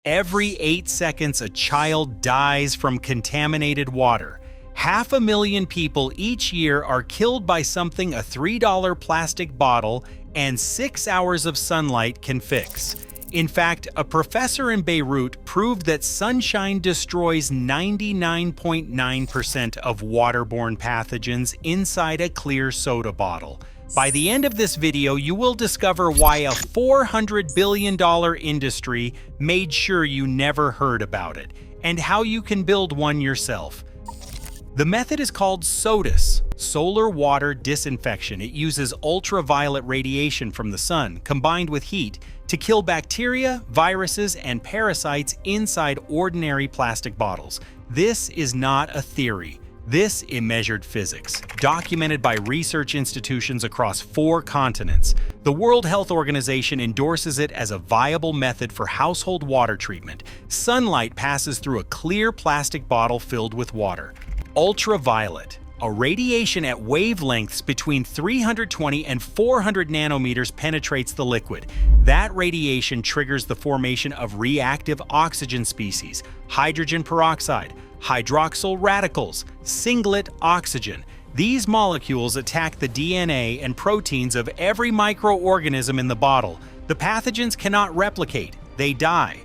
Every 8 seconds, a child dies from contaminated water. 500,000 people each year are killed by something a $3 plastic bottle and 6 hours of sunlight can fix. In fact, a professor in Beirut proved that sunshine destroys 99.9% of waterborne pathogens inside a clear soda bottle. By the end of this video, you will discover why a $400 billion industry made sure you never heard about it, and how you can build one yourself. The method is called SODIS, solar water disinfection. It uses ultraviolet radiation from the sun, combined with heat, to kill bacteria, viruses, and parasites inside ordinary plastic bottles. This is not a theory. This is measured physics, documented by research institutions across 4 continents. The World Health Organization endorses it as a viable method for household water treatment. Sunlight passes through a clear plastic bottle filled with water. Ultraviolet, a radiation at wavelengths between 320 and 400 nanometers penetrates the liquid. That radiation triggers the formation of reactive oxygen species, hydrogen peroxide, hydroxyl radicals, singlet oxygen. These molecules attack the DNA and proteins of every microorganism in the bottle. The pathogens cannot replicate, they die.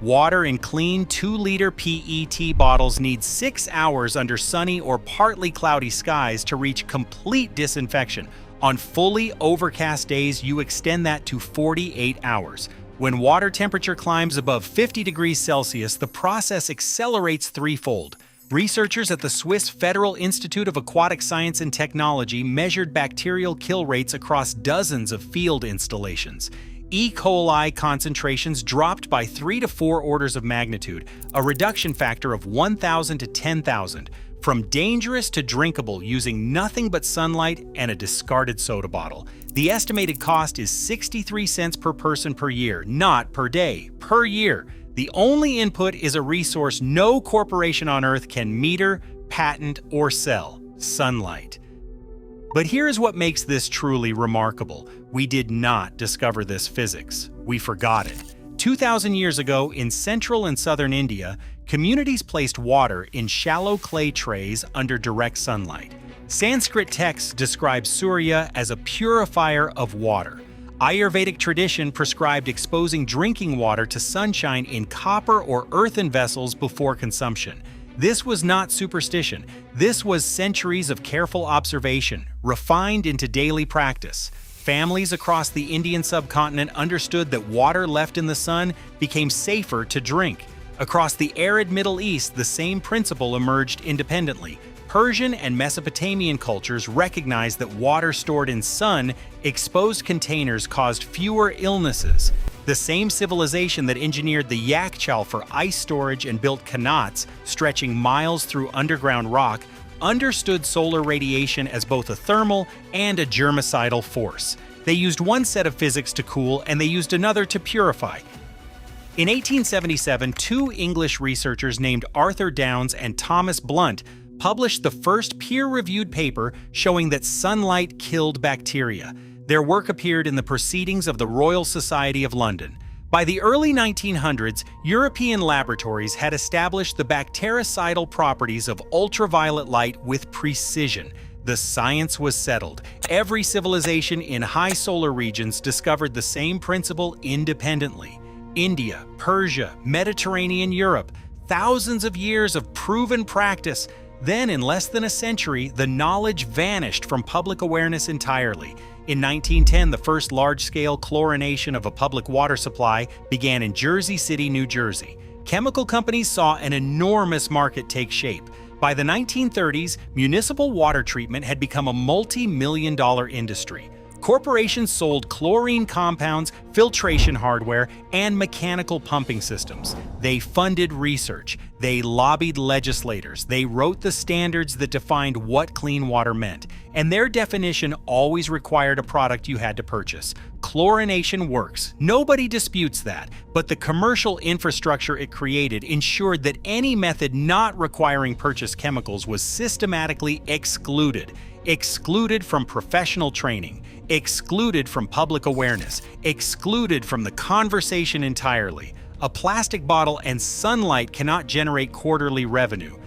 Water in clean 2-liter PET bottles needs 6 hours under sunny or partly cloudy skies to reach complete disinfection. On fully overcast days, you extend that to 48 hours. When water temperature climbs above 50 degrees Celsius, the process accelerates threefold. Researchers at the Swiss Federal Institute of Aquatic Science and Technology measured bacterial kill rates across dozens of field installations. E. coli concentrations dropped by 3 to 4 orders of magnitude, a reduction factor of 1,000 to 10,000, from dangerous to drinkable using nothing but sunlight and a discarded soda bottle. The estimated cost is 63 cents per person per year, not per day, per year. The only input is a resource no corporation on Earth can meter, patent, or sell: sunlight. But here's what makes this truly remarkable. We did not discover this physics. We forgot it. 2,000 years ago, in central and southern India, communities placed water in shallow clay trays under direct sunlight. Sanskrit texts describe Surya as a purifier of water. Ayurvedic tradition prescribed exposing drinking water to sunshine in copper or earthen vessels before consumption. This was not superstition. This was centuries of careful observation, refined into daily practice. Families across the Indian subcontinent understood that water left in the sun became safer to drink. Across the arid Middle East, the same principle emerged independently. Persian and Mesopotamian cultures recognized that water stored in sun-exposed containers caused fewer illnesses. The same civilization that engineered the Yakchal for ice storage and built qanats stretching miles through underground rock understood solar radiation as both a thermal and a germicidal force. They used one set of physics to cool and they used another to purify. In 1877, 2 English researchers named Arthur Downes and Thomas Blunt published the first peer-reviewed paper showing that sunlight killed bacteria. Their work appeared in the Proceedings of the Royal Society of London. By the early 1900s, European laboratories had established the bactericidal properties of ultraviolet light with precision. The science was settled. Every civilization in high solar regions discovered the same principle independently. India, Persia, Mediterranean Europe, thousands of years of proven practice. Then, in less than a century, the knowledge vanished from public awareness entirely. In 1910, the first large-scale chlorination of a public water supply began in Jersey City, New Jersey. Chemical companies saw an enormous market take shape. By the 1930s, municipal water treatment had become a multi-million-dollar industry. Corporations sold chlorine compounds, filtration hardware, and mechanical pumping systems. They funded research. They lobbied legislators. They wrote the standards that defined what clean water meant. And their definition always required a product you had to purchase. Chlorination works. Nobody disputes that. But the commercial infrastructure it created ensured that any method not requiring purchased chemicals was systematically excluded. Excluded from professional training. Excluded from public awareness, excluded from the conversation entirely. A plastic bottle and sunlight cannot generate quarterly revenue.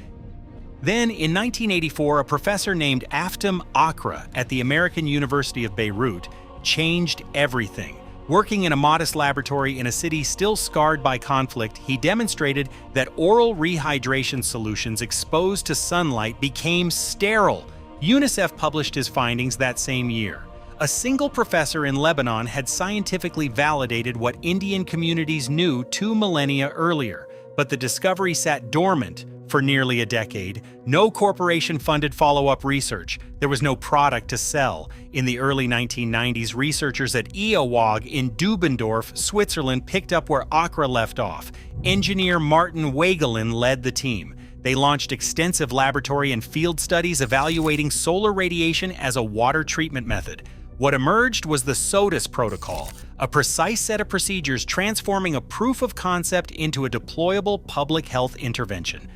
Then, in 1984, a professor named Aftem Akra at the American University of Beirut changed everything. Working in a modest laboratory in a city still scarred by conflict, he demonstrated that oral rehydration solutions exposed to sunlight became sterile. UNICEF published his findings that same year. A single professor in Lebanon had scientifically validated what Indian communities knew 2 millennia earlier, but the discovery sat dormant for nearly a decade. No corporation funded follow-up research. There was no product to sell. In the early 1990s, researchers at EOWAG in Dubendorf, Switzerland, picked up where Akra left off. Engineer Martin Wegelin led the team. They launched extensive laboratory and field studies evaluating solar radiation as a water treatment method. What emerged was the SOTUS protocol, a precise set of procedures transforming a proof of concept into a deployable public health intervention.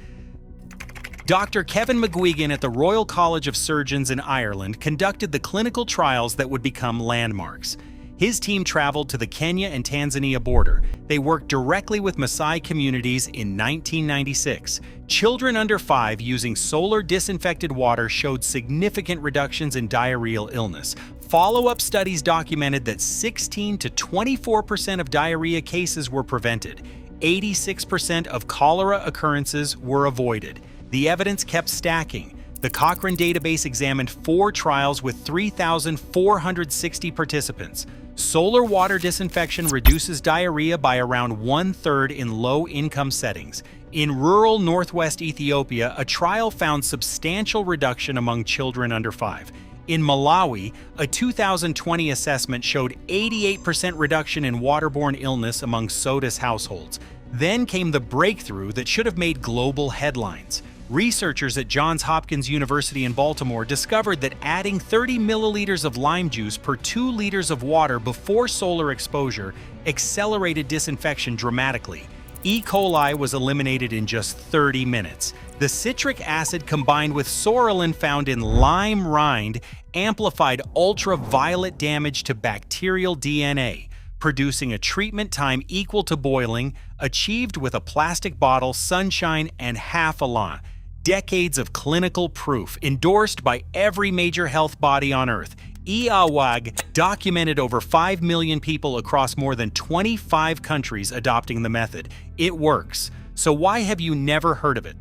Dr. Kevin McGuigan at the Royal College of Surgeons in Ireland conducted the clinical trials that would become landmarks. His team traveled to the Kenya and Tanzania border. They worked directly with Maasai communities in 1996. Children under 5 using solar disinfected water showed significant reductions in diarrheal illness. Follow-up studies documented that 16 to 24% of diarrhea cases were prevented. 86% of cholera occurrences were avoided. The evidence kept stacking. The Cochrane database examined 4 trials with 3,460 participants. Solar water disinfection reduces diarrhea by around 1/3 in low-income settings. In rural northwest Ethiopia, a trial found substantial reduction among children under 5. In Malawi, a 2020 assessment showed 88% reduction in waterborne illness among SOTUS households. Then came the breakthrough that should have made global headlines. Researchers at Johns Hopkins University in Baltimore discovered that adding 30 milliliters of lime juice per 2 liters of water before solar exposure accelerated disinfection dramatically. E. coli was eliminated in just 30 minutes. The citric acid combined with psoralen found in lime rind amplified ultraviolet damage to bacterial DNA, producing a treatment time equal to boiling, achieved with a plastic bottle, sunshine, and half a lawn. Decades of clinical proof, endorsed by every major health body on Earth. EOWAG documented over 5 million people across more than 25 countries adopting the method. It works. So why have you never heard of it?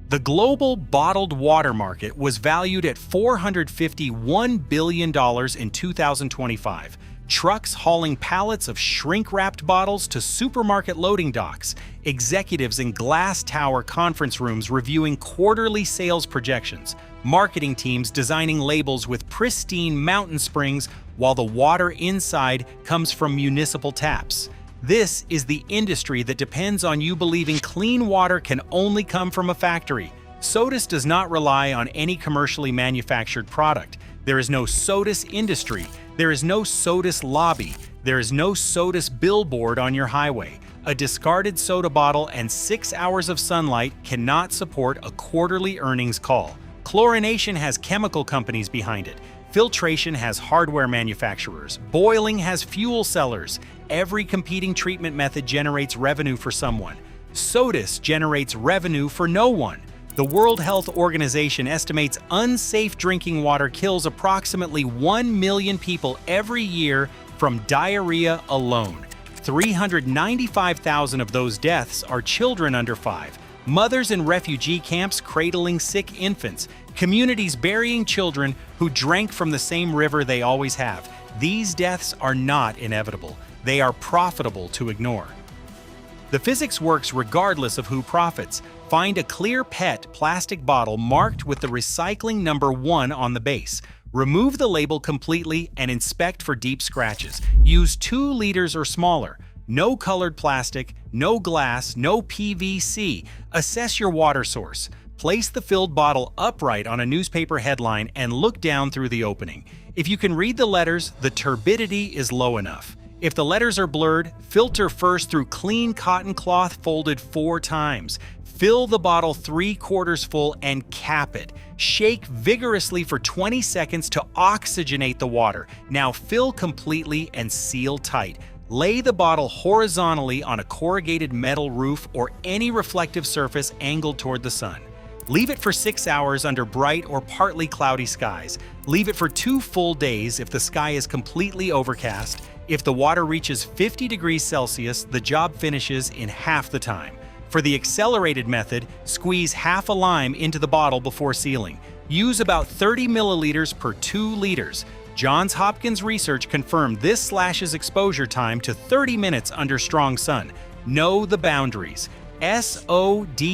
The global bottled water market was valued at $451 billion in 2025. Trucks hauling pallets of shrink-wrapped bottles to supermarket loading docks, executives in glass tower conference rooms reviewing quarterly sales projections, marketing teams designing labels with pristine mountain springs while the water inside comes from municipal taps. This is the industry that depends on you believing clean water can only come from a factory. SOTUS does not rely on any commercially manufactured product. There is no SOTUS industry. There is no SOTUS lobby. There is no SOTUS billboard on your highway. A discarded soda bottle and 6 hours of sunlight cannot support a quarterly earnings call. Chlorination has chemical companies behind it. Filtration has hardware manufacturers. Boiling has fuel sellers. Every competing treatment method generates revenue for someone. SOTUS generates revenue for no one. The World Health Organization estimates unsafe drinking water kills approximately 1 million people every year from diarrhea alone. 395,000 of those deaths are children under 5. Mothers in refugee camps cradling sick infants. Communities burying children who drank from the same river they always have. These deaths are not inevitable. They are profitable to ignore. The physics works regardless of who profits. Find a clear PET plastic bottle marked with the recycling number 1 on the base. Remove the label completely and inspect for deep scratches. Use 2 liters or smaller. No colored plastic, no glass, no PVC. Assess your water source. Place the filled bottle upright on a newspaper headline and look down through the opening. If you can read the letters, the turbidity is low enough. If the letters are blurred, filter first through clean cotton cloth folded 4 times. Fill the bottle 3/4 full and cap it. Shake vigorously for 20 seconds to oxygenate the water. Now fill completely and seal tight. Lay the bottle horizontally on a corrugated metal roof or any reflective surface angled toward the sun. Leave it for 6 hours under bright or partly cloudy skies. Leave it for 2 full days if the sky is completely overcast. If the water reaches 50 degrees Celsius, the job finishes in half the time. For the accelerated method, squeeze half a lime into the bottle before sealing. Use about 30 milliliters per 2 liters. Johns Hopkins research confirmed this slashes exposure time to 30 minutes under strong sun. Know the boundaries. SODIS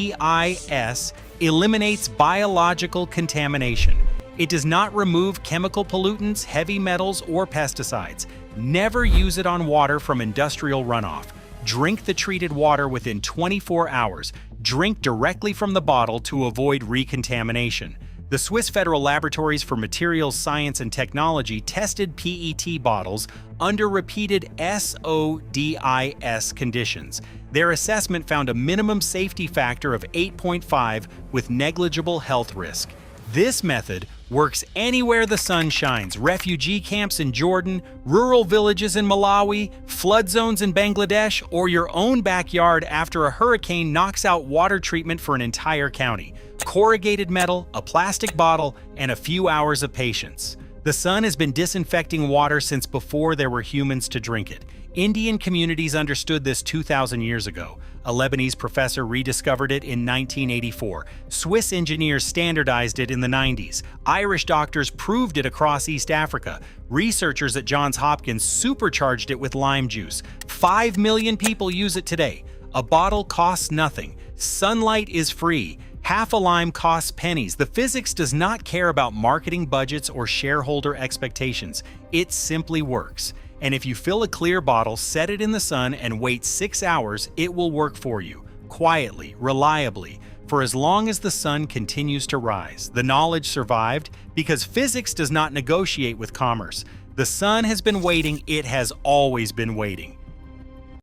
eliminates biological contamination. It does not remove chemical pollutants, heavy metals, or pesticides. Never use it on water from industrial runoff. Drink the treated water within 24 hours. Drink directly from the bottle to avoid recontamination. The Swiss Federal Laboratories for Materials Science and Technology tested PET bottles under repeated SODIS conditions. Their assessment found a minimum safety factor of 8.5 with negligible health risk. This method works anywhere the sun shines: refugee camps in Jordan, rural villages in Malawi, flood zones in Bangladesh, or your own backyard after a hurricane knocks out water treatment for an entire county. Corrugated metal, a plastic bottle, and a few hours of patience. The sun has been disinfecting water since before there were humans to drink it. Indian communities understood this 2,000 years ago. A Lebanese professor rediscovered it in 1984. Swiss engineers standardized it in the 90s. Irish doctors proved it across East Africa. Researchers at Johns Hopkins supercharged it with lime juice. 5 million people use it today. A bottle costs nothing. Sunlight is free. Half a lime costs pennies. The physics does not care about marketing budgets or shareholder expectations. It simply works. And if you fill a clear bottle, set it in the sun, and wait 6 hours, it will work for you, quietly, reliably, for as long as the sun continues to rise. The knowledge survived because physics does not negotiate with commerce. The sun has been waiting, it has always been waiting.